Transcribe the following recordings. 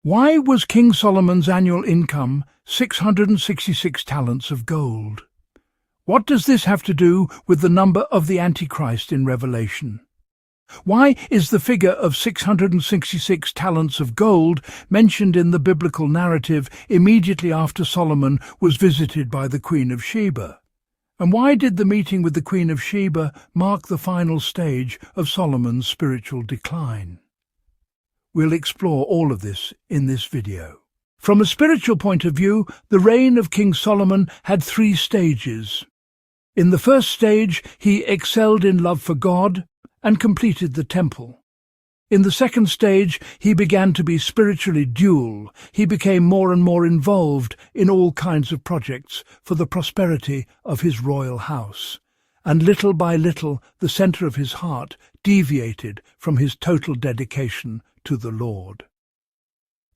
Why was King Solomon's annual income 666 talents of gold? What does this have to do with the number of the Antichrist in Revelation? Why is the figure of 666 talents of gold mentioned in the biblical narrative immediately after Solomon was visited by the Queen of Sheba? And why did the meeting with the Queen of Sheba mark the final stage of Solomon's spiritual decline? We'll explore all of this in this video. From a spiritual point of view, the reign of King Solomon had 3 stages. In the first stage, he excelled in love for God and completed the temple. In the second stage, he began to be spiritually dual. He became more and more involved in all kinds of projects for the prosperity of his royal house. And little by little, the center of his heart deviated from his total dedication to the Lord.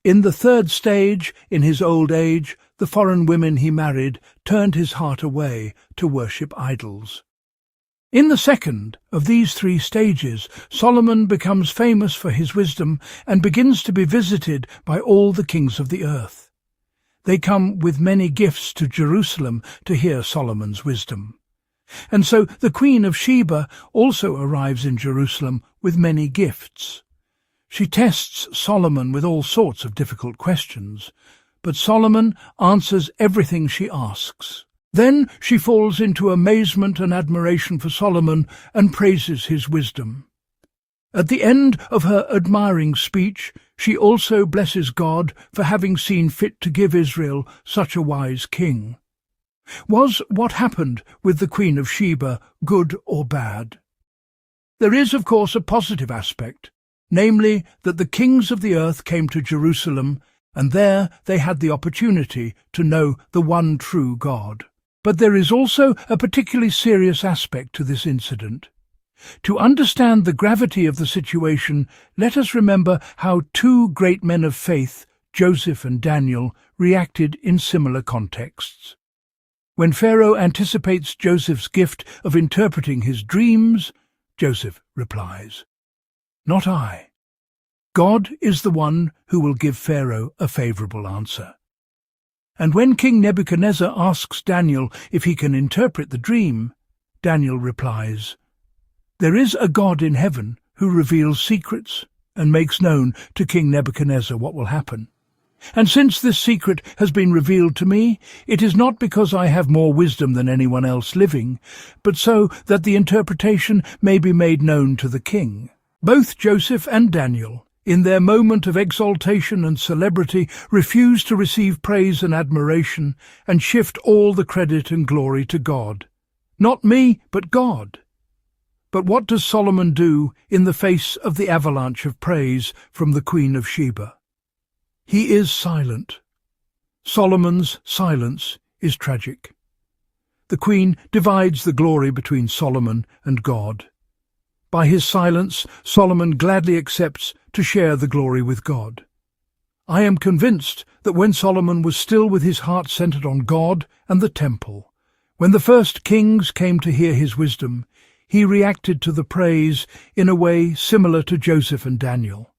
In the third stage, in his old age, the foreign women he married turned his heart away to worship idols. In the second of these 3 stages, Solomon becomes famous for his wisdom and begins to be visited by all the kings of the earth. They come with many gifts to Jerusalem to hear Solomon's wisdom. And so the Queen of Sheba also arrives in Jerusalem with many gifts. She tests Solomon with all sorts of difficult questions, but Solomon answers everything she asks. Then she falls into amazement and admiration for Solomon and praises his wisdom. At the end of her admiring speech, she also blesses God for having seen fit to give Israel such a wise king. Was what happened with the Queen of Sheba good or bad? There is, of course, a positive aspect, namely that the kings of the earth came to Jerusalem, and there they had the opportunity to know the one true God. But there is also a particularly serious aspect to this incident. To understand the gravity of the situation, let us remember how 2 great men of faith, Joseph and Daniel, reacted in similar contexts. When Pharaoh anticipates Joseph's gift of interpreting his dreams, Joseph replies, "Not I. God is the one who will give Pharaoh a favorable answer." And when King Nebuchadnezzar asks Daniel if he can interpret the dream, Daniel replies, "There is a God in heaven who reveals secrets and makes known to King Nebuchadnezzar what will happen. And since this secret has been revealed to me, it is not because I have more wisdom than anyone else living, but so that the interpretation may be made known to the king." Both Joseph and Daniel, in their moment of exaltation and celebrity, refuse to receive praise and admiration and shift all the credit and glory to God. Not me, but God. But what does Solomon do in the face of the avalanche of praise from the Queen of Sheba? He is silent. Solomon's silence is tragic. The Queen divides the glory between Solomon and God. By his silence, Solomon gladly accepts to share the glory with God. I am convinced that when Solomon was still with his heart centered on God and the temple, when the first kings came to hear his wisdom, he reacted to the praise in a way similar to Joseph and Daniel.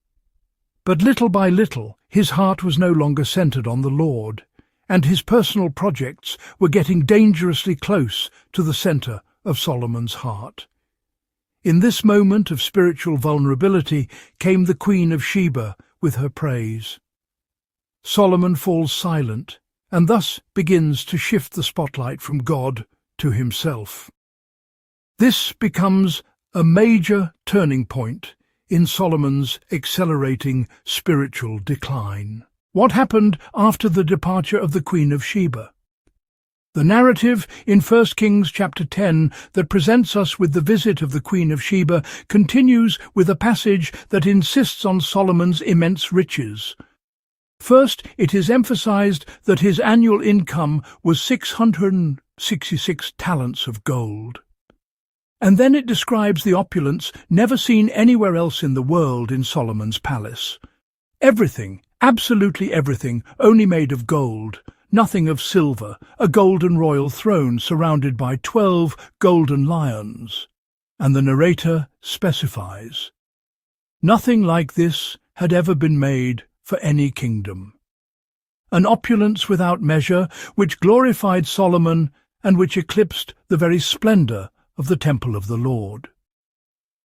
But little by little, his heart was no longer centered on the Lord, and his personal projects were getting dangerously close to the center of Solomon's heart. In this moment of spiritual vulnerability came the Queen of Sheba with her praise. Solomon falls silent, and thus begins to shift the spotlight from God to himself. This becomes a major turning point in Solomon's accelerating spiritual decline. What happened after the departure of the Queen of Sheba? The narrative in 1 Kings chapter 10 that presents us with the visit of the Queen of Sheba continues with a passage that insists on Solomon's immense riches. First, it is emphasized that his annual income was 666 talents of gold. And then it describes the opulence never seen anywhere else in the world in Solomon's palace. Everything, absolutely everything, only made of gold. Nothing of silver, a golden royal throne surrounded by 12 golden lions. And the narrator specifies, "Nothing like this had ever been made for any kingdom. An opulence without measure, which glorified Solomon and which eclipsed the very splendor of the temple of the Lord.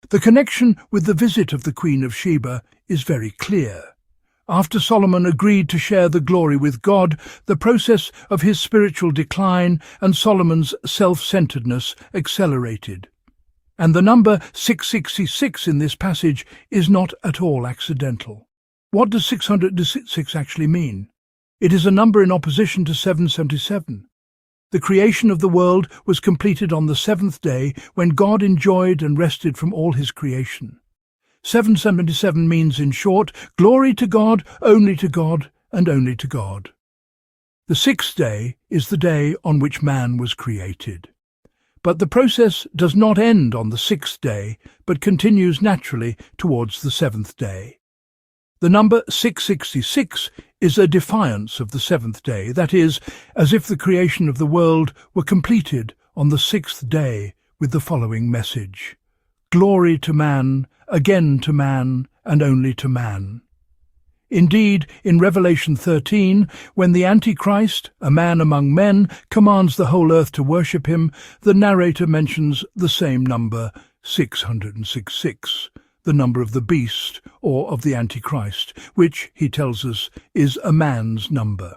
The connection with the visit of the Queen of Sheba is very clear. After Solomon agreed to share the glory with God, the process of his spiritual decline and Solomon's self-centeredness accelerated. And the number 666 in this passage is not at all accidental. What does 666 actually mean? It is a number in opposition to 777. The creation of the world was completed on the seventh day when God enjoyed and rested from all his creation. 777 means, in short, glory to God, and only to God. The sixth day is the day on which man was created. But the process does not end on the sixth day, but continues naturally towards the seventh day. The number 666 is a defiance of the seventh day, that is, as if the creation of the world were completed on the sixth day with the following message: glory to man, again to man, and only to man. Indeed, in Revelation 13, when the Antichrist, a man among men, commands the whole earth to worship him, the narrator mentions the same number, 666. The number of the beast, or of the Antichrist, which, he tells us, is a man's number.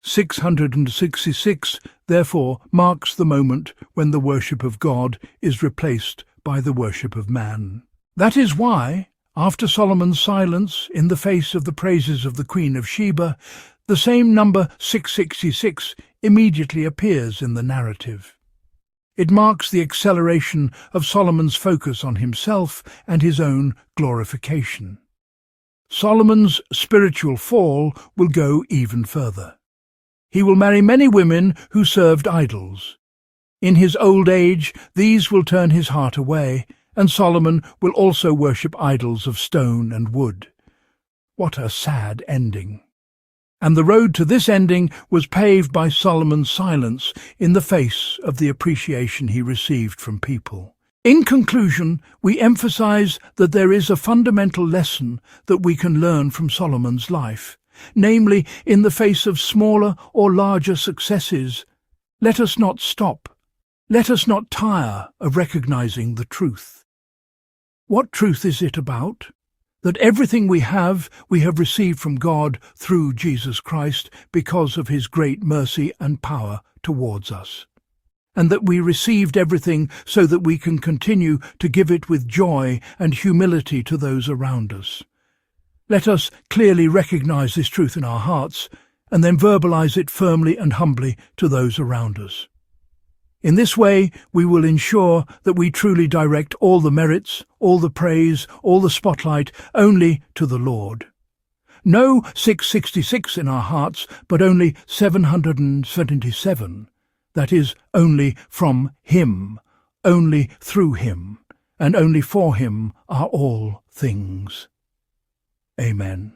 666, therefore, marks the moment when the worship of God is replaced by the worship of man. That is why, after Solomon's silence in the face of the praises of the Queen of Sheba, the same number 666 immediately appears in the narrative. It marks the acceleration of Solomon's focus on himself and his own glorification. Solomon's spiritual fall will go even further. He will marry many women who served idols. In his old age, these will turn his heart away, and Solomon will also worship idols of stone and wood. What a sad ending! And the road to this ending was paved by Solomon's silence in the face of the appreciation he received from people. In conclusion, we emphasize that there is a fundamental lesson that we can learn from Solomon's life, namely, in the face of smaller or larger successes, let us not stop. Let us not tire of recognizing the truth. What truth is it about? That everything we have received from God through Jesus Christ because of his great mercy and power towards us. And that we received everything so that we can continue to give it with joy and humility to those around us. Let us clearly recognize this truth in our hearts and then verbalize it firmly and humbly to those around us. In this way, we will ensure that we truly direct all the merits, all the praise, all the spotlight only to the Lord. No 666 in our hearts, but only 777. That is, only from him, only through him, and only for him are all things. Amen.